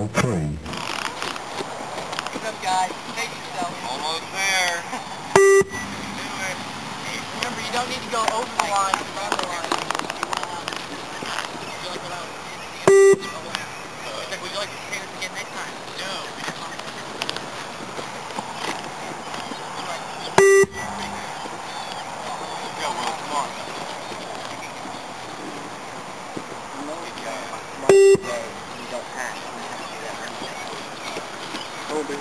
level 3. What's up, guys? Save yourself. Almost there. Remember, you don't need to go over the line, around the line. Would you like to say this again next time? No. Yeah, well, come on. You don't have to do that Wednesday. Oh, there.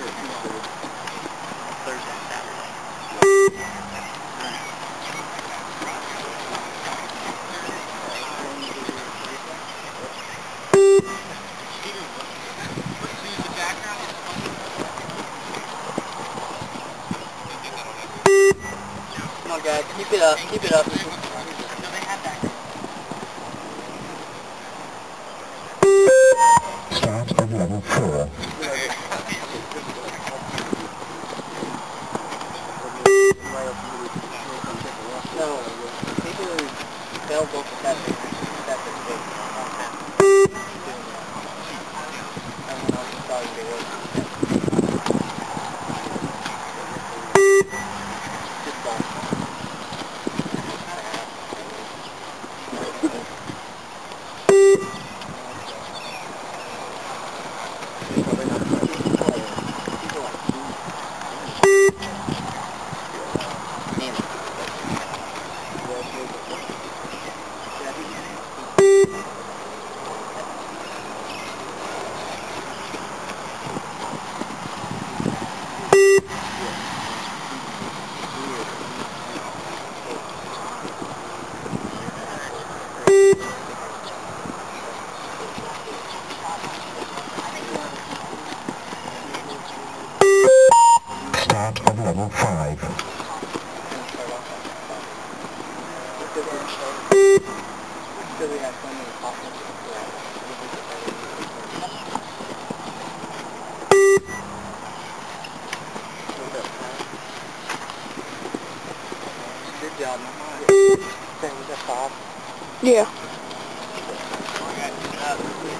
Thursday and Saturday. Come on, guys, keep it up, keep it up. No, they have that. Start of level 4. No, people who fail both the tests, that's a big everyone else thought they were. Just ball. Start of level 5. Good job, man. Was that 5? Yeah.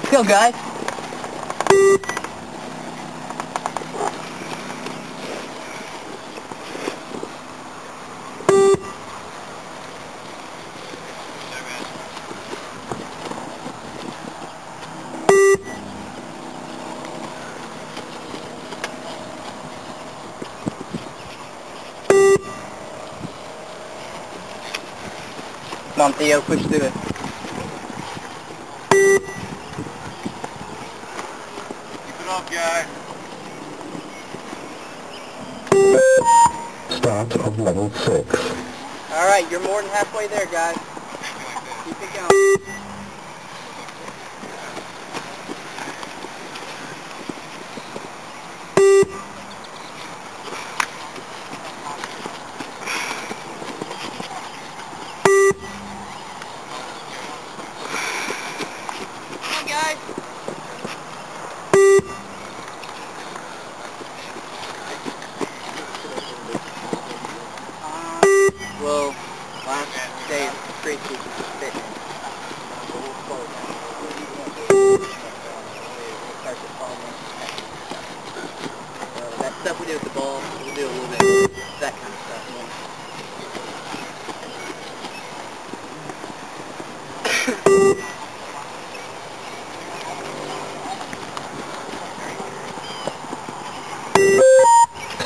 Let's go, guys. Come on, Theo, push through it. Keep it up, guy. Start of level 6. Alright, you're more than halfway there, guys. Keep it going. Come on, guys. Well, last day of pre-season fitness. That stuff we do with the ball, we'll do a little bit of that kind of stuff more.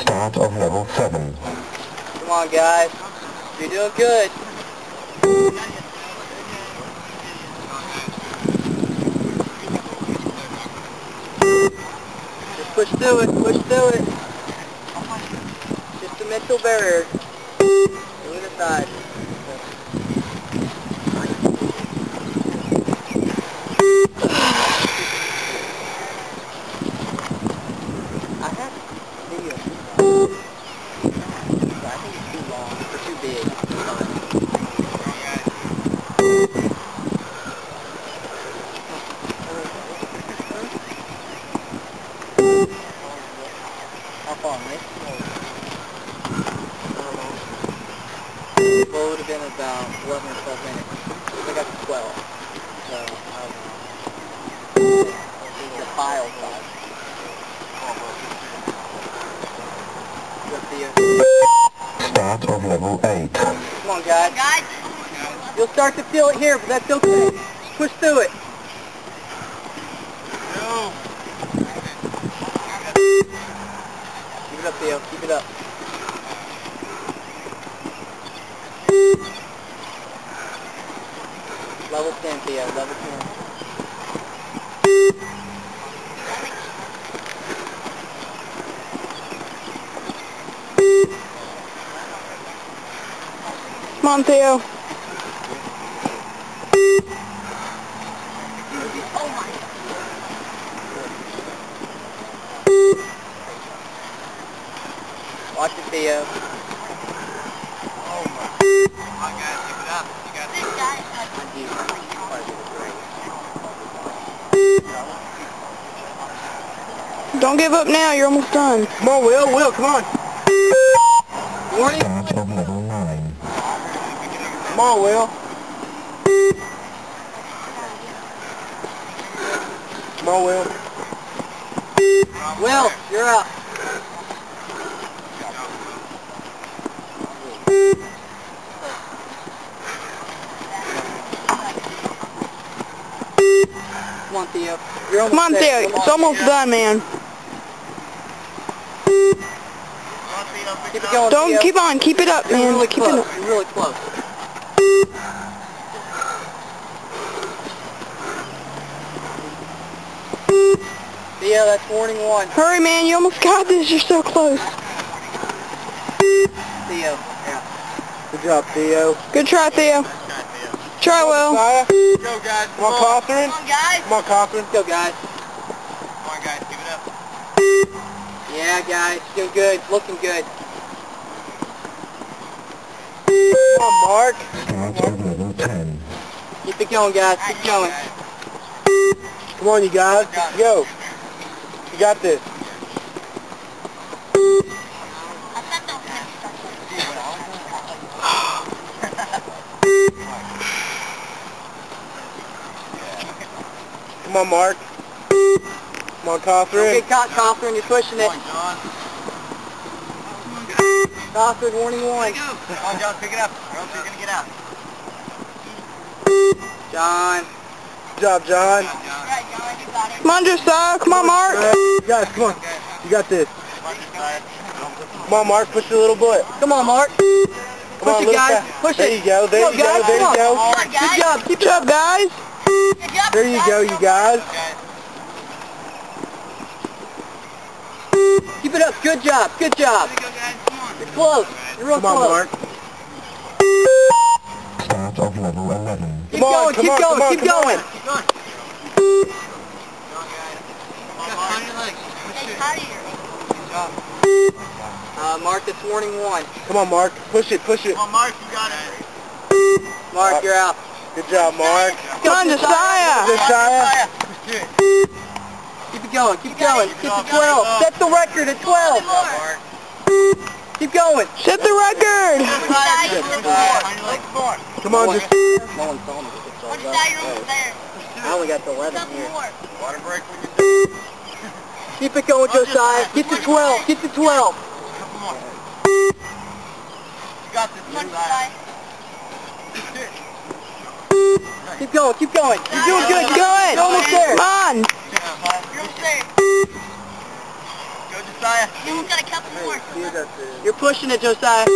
Start of level 7. Come on, guys. You're doing good. Just push through it, push through it. Just a mental barrier. Move it aside. I have video. I think it's too long or too big. How far, mate? Well, it would have been about 11 or 12 minutes. I got to 12. So, pile size. Start of level 8. Come on, guys. You'll start to feel it here, but that's okay. Push through it. No. Keep it up, Theo. Keep it up. Level 10, Theo. Level 10. Come on, Theo. Watch it, Theo. Oh my. Come on, guys, keep it up. You got this. Don't give up now. You're almost done. Come on, Will, come on. Warning. Start of level 9. Come on, Will. Come on, Will. Will, you're out. Come on, Theo. You're almost Come on, there. Theo. It's almost done, man. Keep it going, Don't Theo. keep on. Keep it up, You're man. really Keep close. it up. You're really close. Theo, that's warning 1. Hurry, man. You almost got this. You're so close. Theo. Yeah. Good job, Theo. Good try, Theo. Try, Will. Go, guys. Come on, Catherine. Come on, guys. Come on, Catherine. Go, guys. Come on, guys, keep it up. Yeah, guys. Doing good. Looking good. Come on, Mark. Start of level 10. Keep it going, guys. Keep going. Come on, you guys. Let's go. You got this. Come on, Mark. Come on, Catherine. Okay, Catherine, you're pushing it. Come on, John. Catherine, warning 1. Come on, John, pick it up, or else you're going to get out. John. Good job, John. Come on, Josiah. Come on, Mark. Guys, come on. You got this. Come on, Josiah. Come on, Mark. Push it a little bit. Come on, Mark. Push it, guys. Push it. There you go. There you go. There you go. Good job. Keep Good job, guys. There you go, you guys. Keep it up. Good job. Good job. You're close. You're real close. Come on, Mark. Start of level 11. Keep going. Keep going. Keep going. Keep going. Mark, that's warning 1. Come on, Mark. Push it. Push it. Come on, Mark, you got it. Mark, you're out. Good job, Mark. Come on, Josiah. Josiah. Good. Keep it going. Keep going. Get to 12. Set the record at 12. Mark. Keep going. Set the record. Come on, just... I only got the 11 here. Water break when you're done. Keep it going, Josiah. Get to 12. Get to 12. Come on. You got this, Josiah. Keep going. Keep going. You're doing good. Keep going. You're almost there. Come on. You're almost there. Go, Josiah. You almost got a couple more. You're pushing it, Josiah.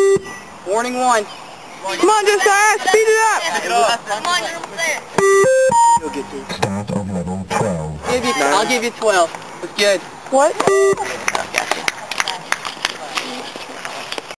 Warning 1. Come on, Josiah. Speed it up. Pick it up. Come on, you're almost there. You'll get to. Start of level 12. I'll give you 12. That's good. What?